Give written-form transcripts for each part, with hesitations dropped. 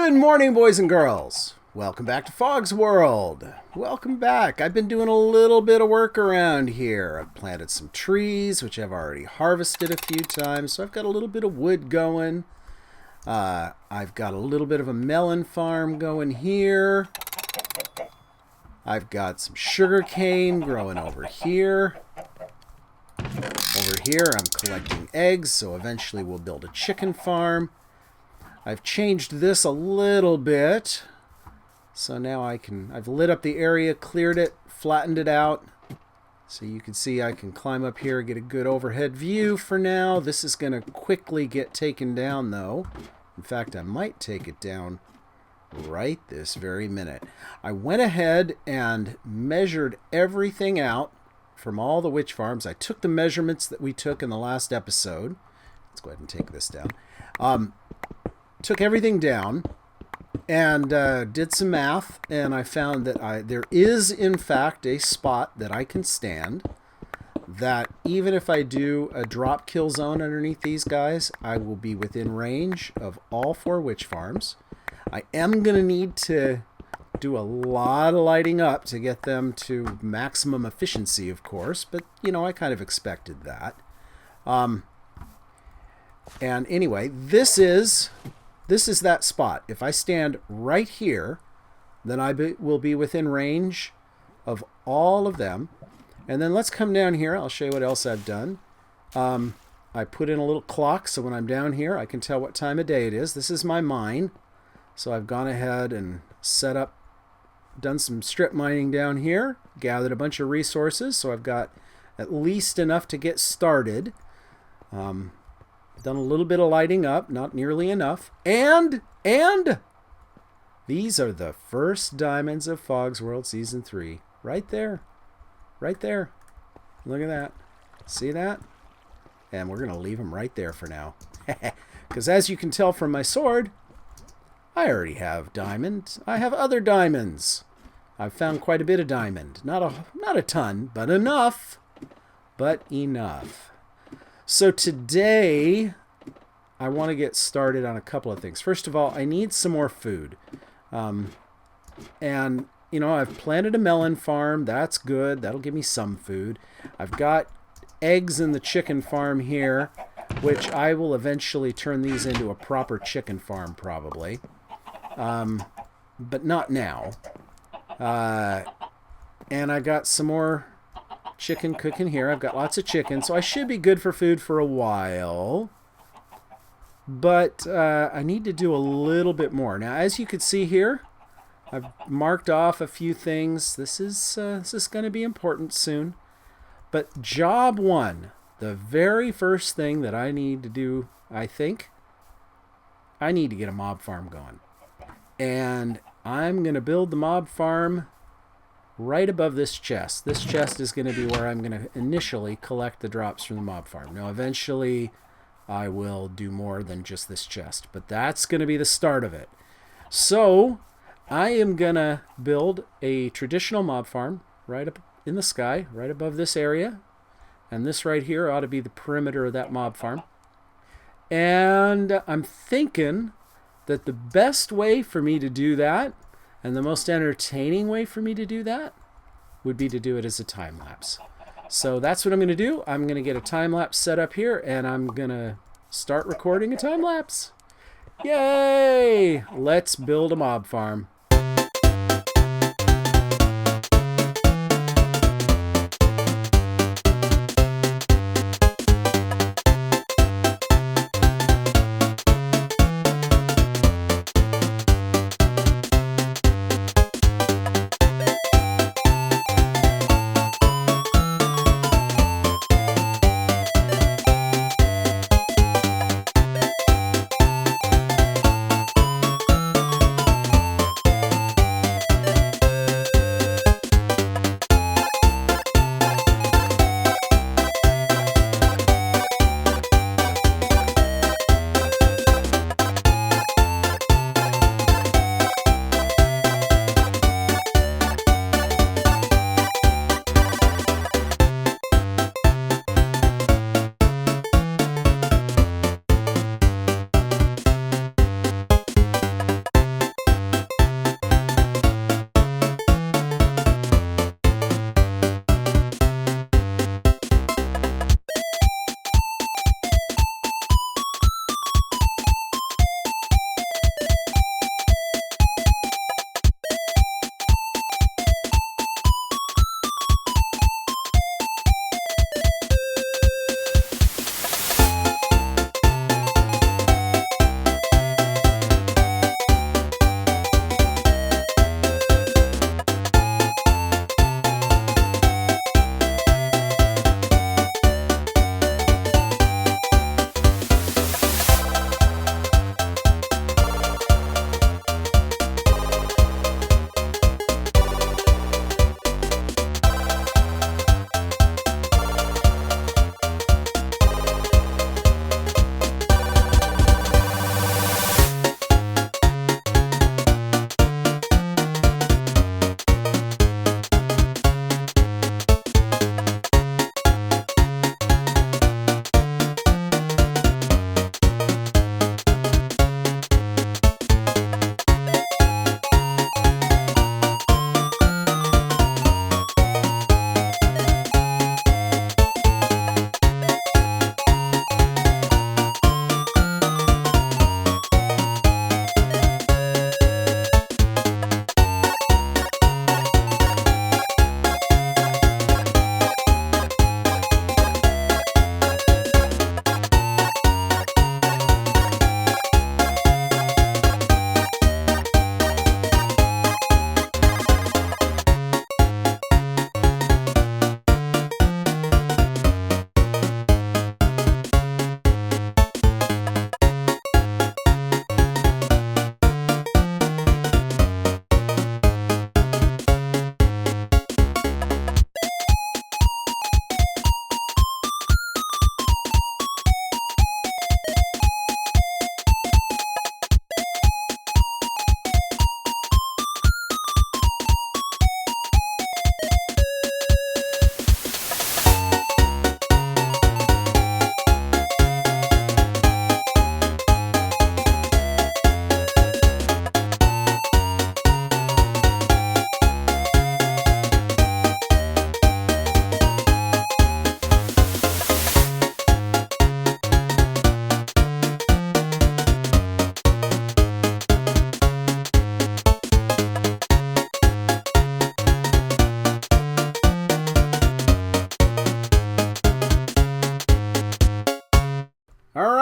Good morning, boys and girls. Welcome back to Fog's World. Welcome back. I've been doing a little bit of work around here. I've planted some trees, which I've already harvested a few times, so I've got a little bit of wood going. I've got a little bit of a melon farm going here. I've got some sugar cane growing over here. Over here, I'm collecting eggs, so eventually we'll build a chicken farm. I've changed this a little bit. So now I've lit up the area, cleared it, flattened it out. So you can see I can climb up here, get a good overhead view for now. This is going to quickly get taken down though. In fact, I might take it down right this very minute. I went ahead and measured everything out from all the witch farms. I took the measurements that we took in the last episode. Let's go ahead and take this down. Took everything down and did some math, and I found that there is in fact a spot that I can stand, that even if I do a drop kill zone underneath these guys, I will be within range of all 4 witch farms. I am going to need to do a lot of lighting up to get them to maximum efficiency, of course, but you know, I kind of expected that. And anyway, this is that spot. If I stand right here, then I will be within range of all of them. And then let's come down here. I'll show you what else I've done. I put in a little clock, so when I'm down here, I can tell what time of day it is. This is my mine. So I've gone ahead and done some strip mining down here, gathered a bunch of resources, so I've got at least enough to get started. Done a little bit of lighting up, not nearly enough. And these are the first diamonds of Fog's World Season 3. Right there. Right there. Look at that. See that? And we're going to leave them right there for now. Because as you can tell from my sword, I already have diamonds. I have other diamonds. I've found quite a bit of diamond. Not a ton, but enough. But enough. So today, I want to get started on a couple of things. First of all, I need some more food. And, you know, I've planted a melon farm. That's good. That'll give me some food. I've got eggs in the chicken farm here, which I will eventually turn these into a proper chicken farm probably. But not now. And I got some more chicken cooking here. I've got lots of chicken, so I should be good for food for a while. But I need to do a little bit more. Now, as you can see here, I've marked off a few things. This is going to be important soon. But job 1, the very first thing that I need to do, I think, I need to get a mob farm going. And I'm going to build the mob farm right above this chest. This chest is going to be where I'm going to initially collect the drops from the mob farm. Now, eventually, I will do more than just this chest, but that's going to be the start of it. So, I am going to build a traditional mob farm right up in the sky, right above this area. And this right here ought to be the perimeter of that mob farm. And I'm thinking that the best way for me to do that, and the most entertaining way for me to do that, would be to do it as a time lapse. So that's what I'm going to do. I'm going to get a time lapse set up here, and I'm going to start recording a time lapse. Yay! Let's build a mob farm.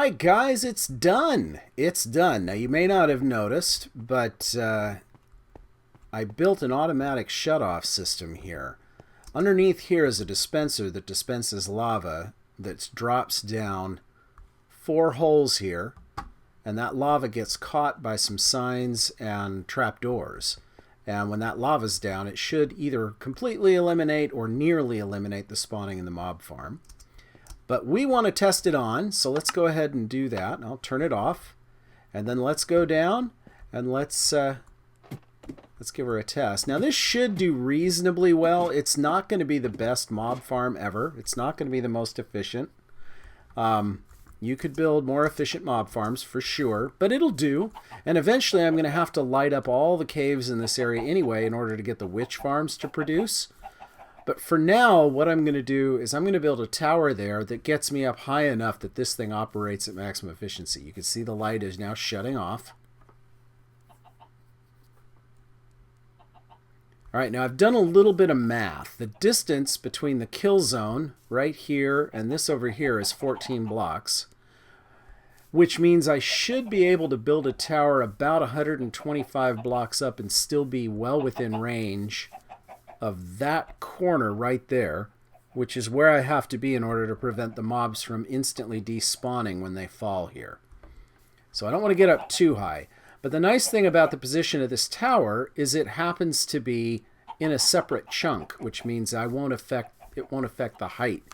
right, guys, it's done. It's done. Now, you may not have noticed, but I built an automatic shutoff system here. Underneath here is a dispenser that dispenses lava that drops down 4 holes here, and that lava gets caught by some signs and trapdoors. And when that lava's down, it should either completely eliminate or nearly eliminate the spawning in the mob farm. But we want to test it on, so let's go ahead and do that. I'll turn it off, and then let's go down and let's give her a test. Now this should do reasonably well. It's not going to be the best mob farm ever. It's not going to be the most efficient. You could build more efficient mob farms for sure, but it'll do. And eventually I'm going to have to light up all the caves in this area anyway in order to get the witch farms to produce. But for now, what I'm going to do is I'm going to build a tower there that gets me up high enough that this thing operates at maximum efficiency. You can see the light is now shutting off. All right, now I've done a little bit of math. The distance between the kill zone right here and this over here is 14 blocks, which means I should be able to build a tower about 125 blocks up and still be well within range of that corner right there, which is where I have to be in order to prevent the mobs from instantly despawning when they fall here. So I don't want to get up too high. But the nice thing about the position of this tower is it happens to be in a separate chunk, which means it won't affect the height.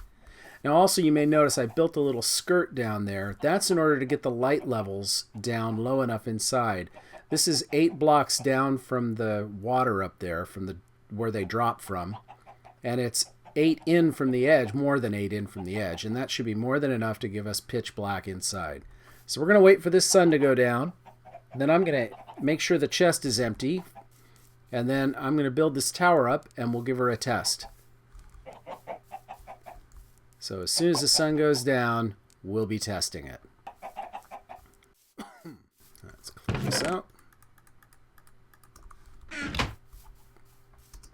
Now also you may notice I built a little skirt down there. That's in order to get the light levels down low enough inside. This is 8 blocks down from the water up there, from where they drop from. And it's 8 in from the edge, more than 8 in from the edge. And that should be more than enough to give us pitch black inside. So we're going to wait for this sun to go down. Then I'm going to make sure the chest is empty. And then I'm going to build this tower up and we'll give her a test. So as soon as the sun goes down, we'll be testing it. Let's clear this out.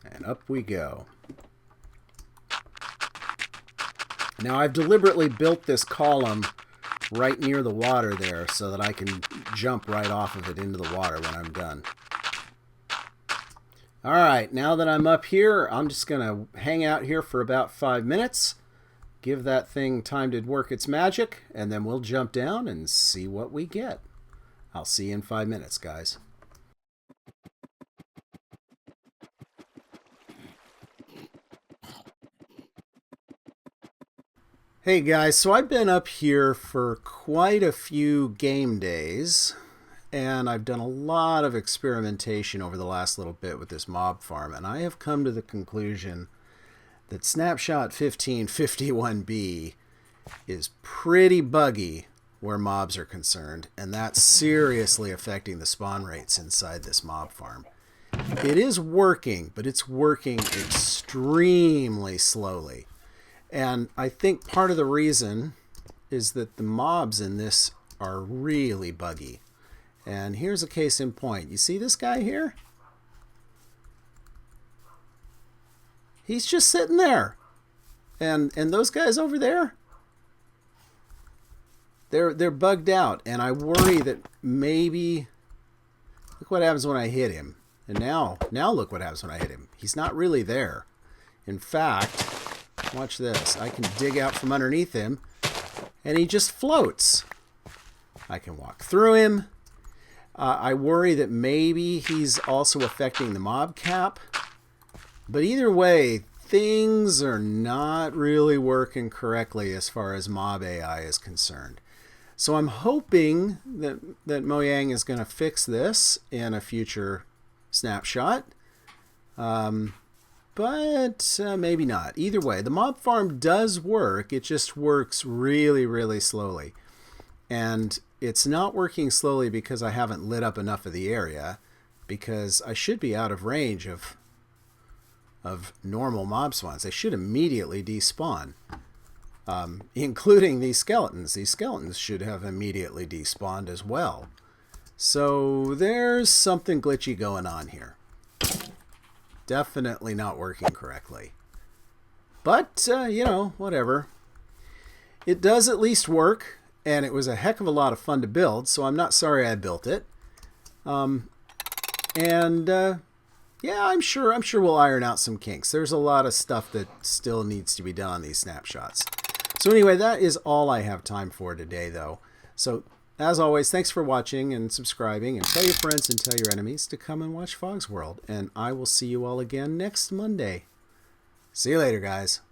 And up we go. Now I've deliberately built this column right near the water there so that I can jump right off of it into the water when I'm done. Alright, now that I'm up here, I'm just going to hang out here for about 5 minutes, give that thing time to work its magic, and then we'll jump down and see what we get. I'll see you in 5 minutes, guys. Hey guys, so I've been up here for quite a few game days, and I've done a lot of experimentation over the last little bit with this mob farm, and I have come to the conclusion that snapshot 1551B is pretty buggy where mobs are concerned, and that's seriously affecting the spawn rates inside this mob farm. It is working, but it's working extremely slowly. And I think part of the reason is that the mobs in this are really buggy. And here's a case in point. You see this guy here? He's just sitting there. And those guys over there, they're bugged out. And I worry that maybe, look what happens when I hit him. And now look what happens when I hit him. He's not really there. In fact, watch this. I can dig out from underneath him, and he just floats. I can walk through him. I worry that maybe he's also affecting the mob cap. But either way, things are not really working correctly as far as mob AI is concerned. So I'm hoping that Mojang is going to fix this in a future snapshot. But maybe not. Either way, the mob farm does work. It just works really, really slowly. And it's not working slowly because I haven't lit up enough of the area, because I should be out of range of normal mob spawns. They should immediately despawn, including these skeletons. These skeletons should have immediately despawned as well. So there's something glitchy going on here. Definitely not working correctly. But, you know, whatever. It does at least work, and it was a heck of a lot of fun to build, so I'm not sorry I built it. Yeah, I'm sure we'll iron out some kinks. There's a lot of stuff that still needs to be done on these snapshots. So anyway, that is all I have time for today, though. So as always, thanks for watching and subscribing, and tell your friends and tell your enemies to come and watch Fog's World. And I will see you all again next Monday. See you later, guys.